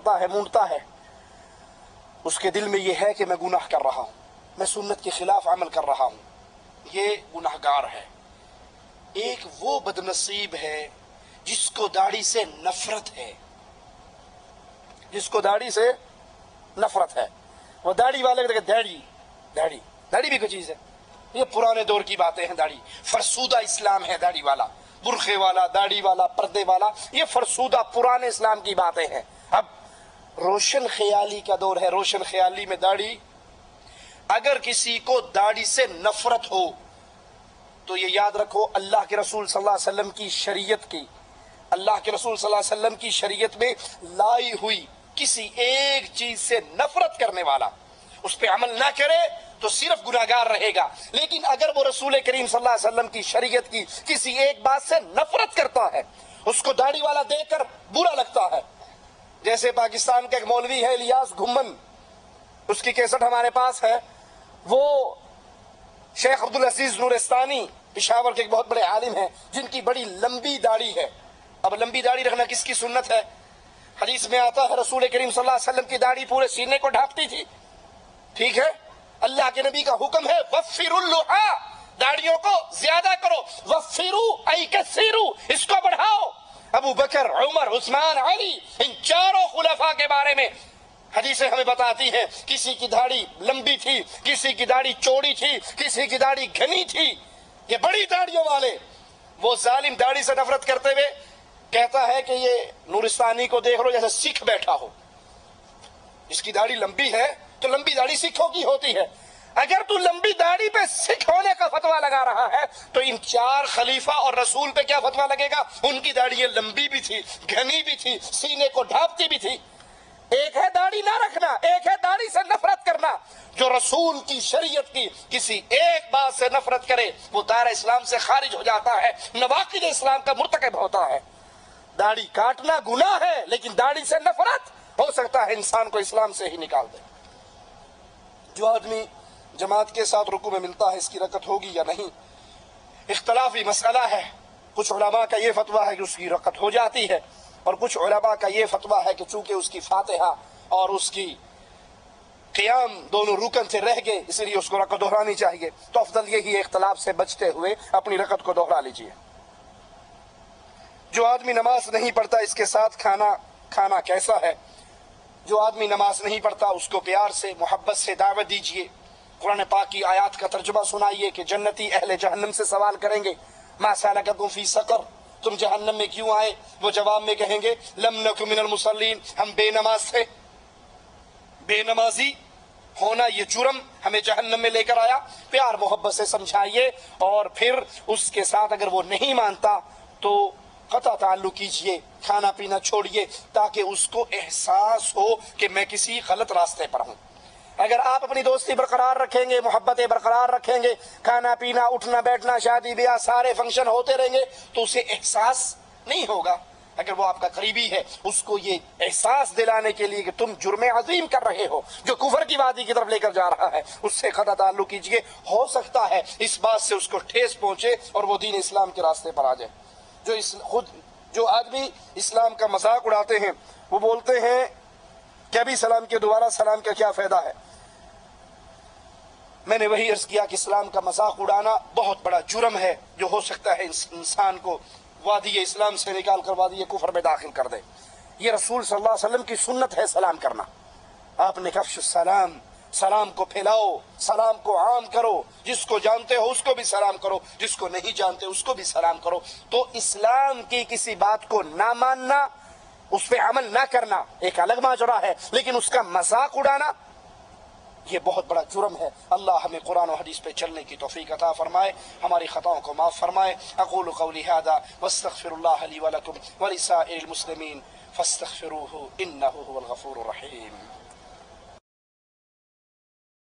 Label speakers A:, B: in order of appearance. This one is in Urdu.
A: کرتا ہے، مونڈتا ہے، اس کے دل میں یہ ہے کہ میں گناہ کر رہا ہوں، میں سنت کے خلاف عمل کر رہا ہوں، یہ گناہگار ہے۔ ایک وہ بدنصیب ہے جس کو داڑھی سے نفرت ہے، جس کو داڑھی سے نفرت ہے۔ وہ داڑھی والے کہ داڑھی بھی کوئی چیز ہے، یہ پرانے دور کی باتیں ہیں۔ داڑھی فرسودہ اسلام ہے، داڑھی والا، برخے والا، داڑھی والا، پردے والا، یہ فرسودہ پرانے اسلام کی باتیں ہیں۔ اب روشن خیالی کا دور ہے، روشن خیالی میں داڑھی، اگر کسی کو داڑھی سے نفرت ہو تو یہ یاد رکھو اللہ کے رسول صلی اللہ علیہ وسلم کی شریعت کی، اللہ کے رسول صلی اللہ علیہ وسلم کی شریعت میں لائی ہوئی کسی ایک چیز سے نفرت کرنے والا اس پہ عمل نہ کرے تو صرف گناہگار رہے گا، لیکن اگر وہ رسول کریم صلی اللہ علیہ وسلم کی شریعت کی کسی ایک بات سے نفرت کرتا ہے، اس کو داڑھی والا دیکھ کر برا لگتا ہے، جیسے پاکستان کا ایک مولوی ہے الیاس گھمن، اس کی کیسٹ ہمارے پاس ہے، وہ شیخ عبدالعزیز نورستانی پشاور کے ایک بہت بڑے عالم ہیں جن کی بڑی لمبی داڑھی ہے۔ اب لمبی داڑھی رکھنا کس کی سنت ہے؟ حدیث میں آتا ہے رسول کریم صلی اللہ علیہ وسلم کی داڑھی پورے سینے کو ڈھانپتی تھی، ٹھیک ہے؟ اللہ کے نبی کا حکم ہے وفروا اللحى، داڑھیوں کو زیادہ کرو، وفروا ای کثروا، اس کو بڑھاؤ۔ ابو بکر، عمر، عثمان، علی، ان چاروں خلفاء کے بارے میں حدیثیں ہمیں بتاتی ہیں کسی کی داڑھی لمبی تھی، کسی کی داڑھی چوڑی تھی، کسی کی داڑھی گھنی تھی۔ یہ بڑی داڑھیوں والے، وہ ظالم داڑھی سے نفرت کرتے ہوئے کہتا ہے کہ یہ نورستانی کو دیکھ لو جیسے سکھ بیٹھا ہو، اس کی داڑھی لمبی ہے تو لمبی داڑھی سکھوں کی ہوتی ہے۔ اگر تو لمبی داڑھی پہ سکھ ہونے کا فتویٰ لگا رہا ہے تو ان چار خلیفہ اور رسول پہ کیا فتویٰ لگے گا؟ ان کی داڑھی لمبی بھی تھی، گھنی بھی تھی، سینے کو ڈھانپتی بھی تھی۔ ایک ہے داڑھی نہ رکھنا، ایک ہے داڑھی سے نفرت کرنا۔ جو رسول کی شریعت کی کسی ایک بات سے نفرت کرے وہ دائرہ اسلام سے خارج ہو جاتا ہے، نواقض اسلام کا مرتکب ہوتا ہے۔ داڑھی کاٹنا گناہ ہے، لیکن داڑھی سے نفرت ہو سکتا ہے انسان کو اسلام سے ہی نکال دے۔ جو آدمی جماعت کے ساتھ رکوع میں ملتا ہے اس کی رکعت ہوگی یا نہیں، اختلافی مسئلہ ہے۔ کچھ علماء کا یہ فتویٰ ہے کہ اس کی رکعت ہو جاتی ہے، اور کچھ علماء کا یہ فتویٰ ہے کہ چونکہ اس کی فاتحہ اور اس کی قیام دونوں رکن سے رہ گئے اس لیے اس کو رکعت دہرانی چاہیے، تو افضل یہی ہے اختلاف سے بچتے ہوئے اپنی رکعت کو دہرا لیجیے۔ جو آدمی نماز نہیں پڑھتا اس کے ساتھ کھانا کیسا ہے؟ جو آدمی نماز نہیں پڑھتا اس کو پیار سے، محبت سے دعوت دیجیے، قرآن پاک کی آیات کا ترجمہ سنائیے کہ جنتی اہل جہنم سے سوال کریں گے ما سلککم فی سقر، تم جہنم میں کیوں آئے؟ وہ جواب میں کہیں گے لم نک من المصلین، ہم بے نماز تھے۔ بے نمازی ہونا یہ جرم ہمیں جہنم میں لے کر آیا۔ پیار محبت سے سمجھائیے، اور پھر اس کے ساتھ اگر وہ نہیں مانتا تو قطع تعلق کیجئے، کھانا پینا چھوڑیے، تاکہ اس کو احساس ہو کہ میں کسی غلط راستے پر ہوں۔ اگر آپ اپنی دوستی برقرار رکھیں گے، محبتیں برقرار رکھیں گے، کھانا پینا، اٹھنا بیٹھنا، شادی بیاہ، سارے فنکشن ہوتے رہیں گے تو اسے احساس نہیں ہوگا۔ اگر وہ آپ کا قریبی ہے اس کو یہ احساس دلانے کے لیے کہ تم جرم عظیم کر رہے ہو جو کفر کی وادی کی طرف لے کر جا رہا ہے، اس سے قطع تعلق کیجئے۔ ہو سکتا ہے اس بات سے اس کو ٹھیس پہنچے اور وہ دین اسلام کے راستے پر آ جائے۔ جو آدمی اسلام کا مذاق اڑاتے ہیں وہ بولتے ہیں کہ ابھی سلام کے دوبارہ سلام کا کیا فائدہ ہے؟ میں نے وہی عرض کیا کہ اسلام کا مذاق اڑانا بہت بڑا جرم ہے جو ہو سکتا ہے انسان کو وادی اسلام سے نکال کر وادی کفر میں داخل کر دے۔ یہ رسول صلی اللہ علیہ وسلم کی سنت ہے سلام کرنا۔ آپ نے کفش السلام، سلام کو پھیلاؤ، سلام کو عام کرو، جس کو جانتے ہو اس کو بھی سلام کرو، جس کو نہیں جانتے اس کو بھی سلام کرو۔ تو اسلام کی کسی بات کو نہ ماننا، اس پہ عمل نہ کرنا ایک الگ ماجرا ہے، لیکن اس کا مذاق اڑانا یہ بہت بڑا جرم ہے۔ اللہ ہمیں قرآن و حدیث پہ چلنے کی توفیق عطا فرمائے، ہماری خطاؤں کو معاف فرمائے۔ اقول قولی ھذا واستغفر اللہ لی ولکم ولسائر المسلمین فاستغفروہ انہ هو الغفور الرحیم۔